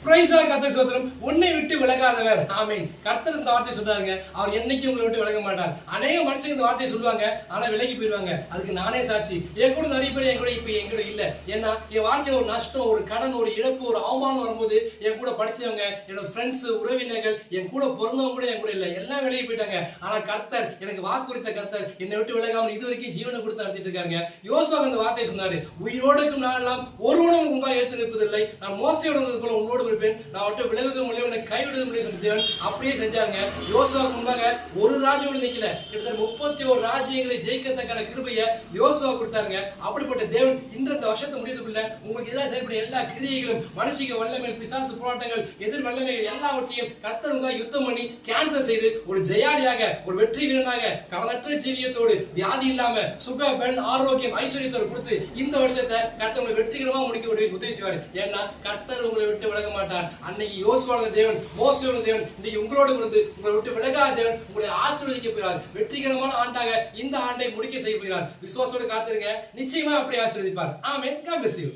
Price கர்த்தருக்கு ஸ்தோத்திரம். உன்னை விட்டு விலகாதவர். ஆமென். கர்த்தர் இந்த வார்த்தை சொல்றாங்க. அவர் என்னைக்கும் உங்களை விட்டு விலக மாட்டார். அநேக மனுஷங்க இந்த வார்த்தையை சொல்லுவாங்க, ஆனா விலகி போயிடுவாங்க. அதுக்கு நானே சாட்சி. என் கூட நிறைய பேர் என் கூட இல்ல. ஏன்னா என் வாழ்க்கையில ஒரு நஷ்டம், ஒரு கடன், ஒரு இழப்பு, ஒரு அவமானம் வரும்போது என் கூட படிச்சவங்க, என்னோட ஃப்ரெண்ட்ஸ், உறவினர்கள், என் கூட பிறந்தவங்க கூட என் கூட இல்ல. எல்லாம் விலகி போயிட்டாங்க. ஆனா கர்த்தர், எனக்கு வாக்குறுத்த கர்த்தர் என்னை விட்டு விலகாமல் இதுவரைக்கும் ஜீவனை கொடுத்து நடத்திட்டு இருக்காங்க. யோசுவா இந்த வார்த்தையை சொன்னாரு, உயிரோடுக்கும் நாளெல்லாம் ஒருவனும் முன்பாக எடுத்து நிற்பதில்லை. நான் மோசையோடு இருந்தது போல உன்னோடு இருப்பேன். நான் விட்டு விலகுவதும் இல்லை, உன்னை கைவிடுவதும் இல்லை சொல்லி தேவன் அப்படியே செஞ்சாங்க. யோசுவாவுக்கு முன்பாக ஒரு ராஜ்யம் நிக்கல, கிட்டத்தட்ட 31 ராஜ்யங்களை ஜெயிக்கத்தக்கான கிருபையை யோசுவா கொடுத்தாருங்க. அப்படிப்பட்ட தேவன் இன்று இந்த வருஷத்தை முடியதுக்குள்ள உங்களுக்கு எதிராக செயல்பட எல்லா கிரியைகளும், மனுஷிக வல்லமைகள், பிசாசு போராட்டங்கள், எதிர் வல்லமைகள் எல்லாவற்றையும் கர்த்தருக்காக யுத்தம் பண்ணி கேன்சல் செய்து ஒரு ஜெயாலியாக, ஒரு வெற்றி வீரனாக, கடனற்ற ஜீவியத்தோடு, வியாதி இல்லாம, சுக பெண் ஆரோக்கியம் ஐஸ்வர்யத்தோடு கொடுத்து இந்த வருஷத்தை கர்த்தர் வெற்றிகரமாக முடிக்க உதவி செய்வார். ஏன்னா கர்த்தர் உங்களை விட்டு விலக மாட்டார். அன்னைக்கு யோசுவான தேவன், மோசேயோட தேவன் இன்னைக்கு உங்களோடு இருந்து உங்களை விட்டு விலகாத தேவன் உங்களை ஆசீர்வதிக்க போகிறார். வெற்றிகரமான ஆண்டாக இந்த ஆண்டை முடிக்க செய்ய போகிறார். விசுவாசத்தோடு காத்திருங்க, நிச்சயமா அப்படி ஆசீர்வதிப்பார். ஆமென். God bless you.